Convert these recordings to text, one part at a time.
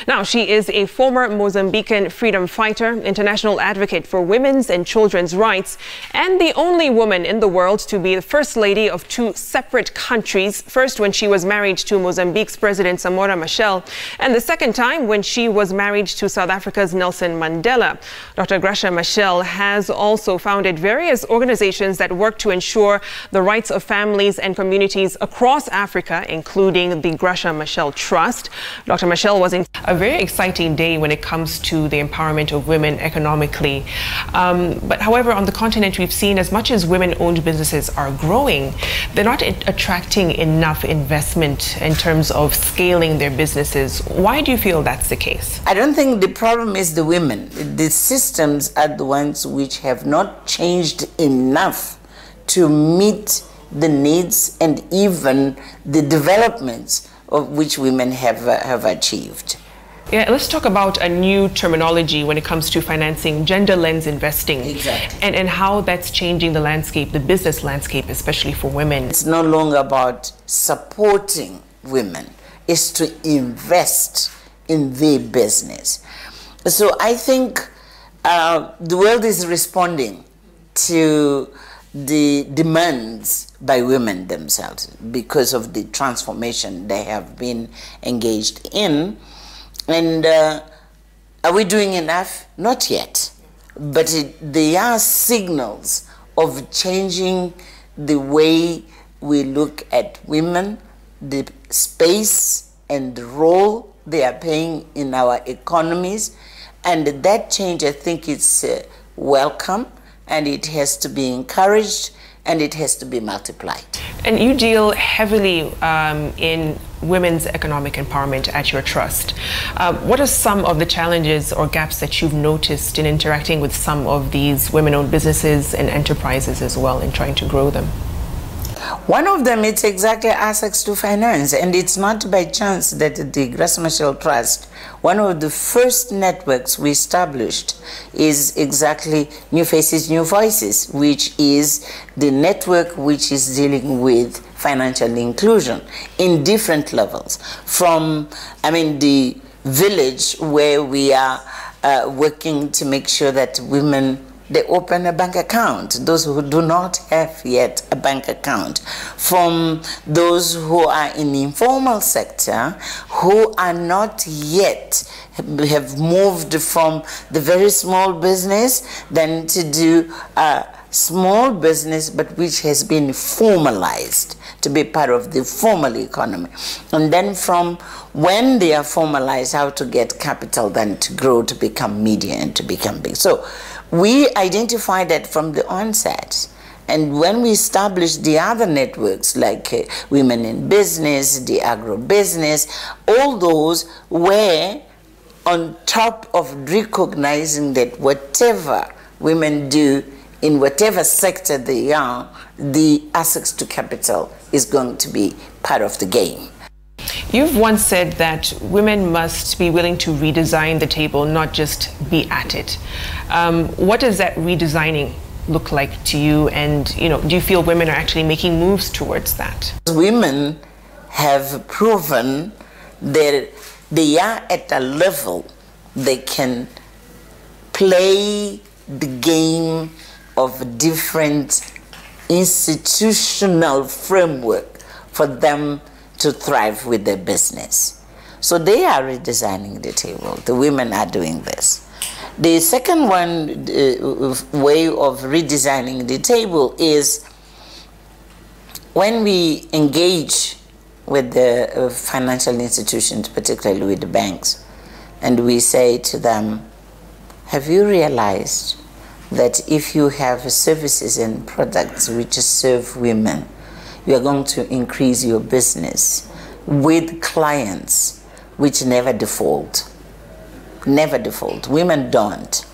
Now, she is a former Mozambican freedom fighter, international advocate for women's and children's rights, and the only woman in the world to be the first lady of two separate countries. First, when she was married to Mozambique's President Samora Machel, and the second time when she was married to South Africa's Nelson Mandela. Dr. Graca Machel has also founded various organizations that work to ensure the rights of families and communities across Africa, including the Graça Machel Trust. Dr. Machel was in a very exciting day when it comes to the empowerment of women economically. But however, on the continent, we've seen as much as women-owned businesses are growing, they're not attracting enough investment in terms of scaling their businesses. Why do you feel that's the case? I don't think the problem is the women. The systems are the ones which have not changed enough to meet the needs and even the developments of which women have achieved. Yeah, let's talk about a new terminology when it comes to financing, gender lens investing. Exactly. And how that's changing the landscape, the business landscape, especially for women. It's no longer about supporting women, it's to invest in their business. So I think the world is responding to the demands by women themselves because of the transformation they have been engaged in. And are we doing enough? Not yet. But there are signals of changing the way we look at women, the space and the role they are playing in our economies. And that change, I think, is welcome, and it has to be encouraged, and it has to be multiplied. And you deal heavily in women's economic empowerment at your trust. What are some of the challenges or gaps that you've noticed in interacting with some of these women-owned businesses and enterprises as well in trying to grow them? One of them is exactly access to finance, and it's not by chance that the Graça Machel Trust, one of the first networks we established is exactly New Faces, New Voices, which is the network which is dealing with financial inclusion in different levels. From, the village where we are working to make sure that women they open a bank account, those who do not have yet a bank account, from those who are in the informal sector, who are not yet have moved from the very small business then to do a small business, but which has been formalized to be part of the formal economy. And then from when they are formalized, how to get capital then to grow, to become medium and to become big. So we identified that from the onset. And when we established the other networks like Women in Business, the agro-business, all those were on top of recognizing that whatever women do in whatever sector they are, the access to capital is going to be part of the game. You've once said that women must be willing to redesign the table, not just be at it. What does that redesigning look like to you? And do you feel women are actually making moves towards that? Women have proven that they are at a level they can play the game of different institutional framework for them to thrive with their business. So they are redesigning the table. The women are doing this. The second one way of redesigning the table is when we engage with the financial institutions, particularly with the banks, and we say to them, have you realized that if you have services and products which serve women, you are going to increase your business with clients which never default. Never default. Women don't.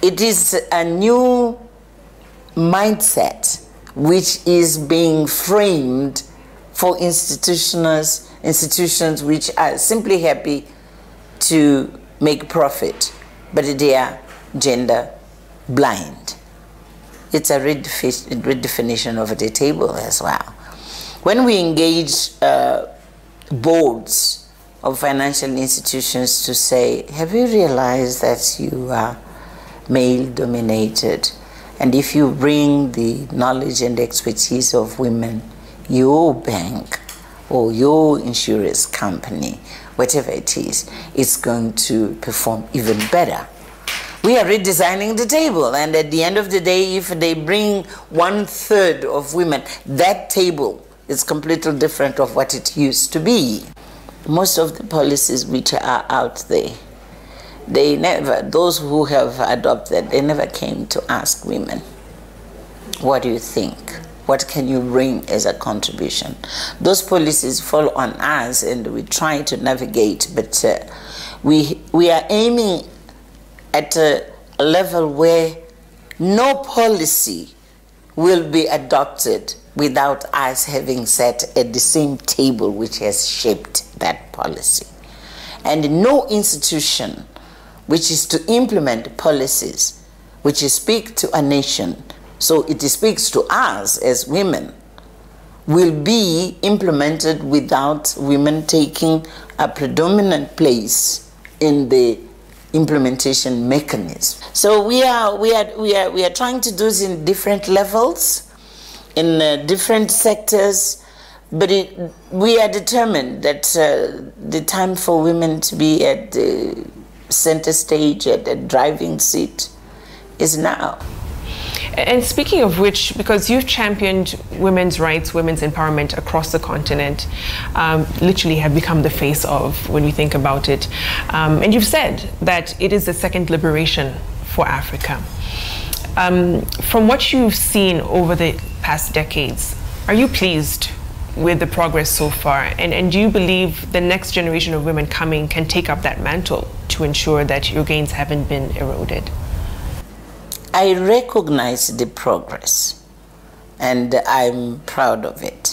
It is a new mindset which is being framed for institutions which are simply happy to make profit, but they are gender blind. It's a redefinition of the table as well. When we engage boards of financial institutions to say, have you realized that you are male-dominated? And if you bring the knowledge and expertise of women, your bank or your insurance company, whatever it is, it's going to perform even better. We are redesigning the table, and at the end of the day, if they bring 1/3 of women, that table is completely different of what it used to be. Most of the policies which are out there, they never, those who have adopted, they never came to ask women, what do you think? What can you bring as a contribution? Those policies fall on us, and we try to navigate, but we are aiming at a level where no policy will be adopted without us having sat at the same table which has shaped that policy. And no institution which is to implement policies which speak to a nation, so it speaks to us as women, will be implemented without women taking a predominant place in the implementation mechanism. So we are trying to do this in different levels, in different sectors, but we are determined that the time for women to be at the center stage, at the driving seat, is now. And speaking of which, because you've championed women's rights, women's empowerment across the continent, literally have become the face of when you think about it. And you've said that it is the second liberation for Africa. From what you've seen over the past decades, are you pleased with the progress so far? And do you believe the next generation of women coming can take up that mantle to ensure that your gains haven't been eroded? I recognize the progress, and I'm proud of it.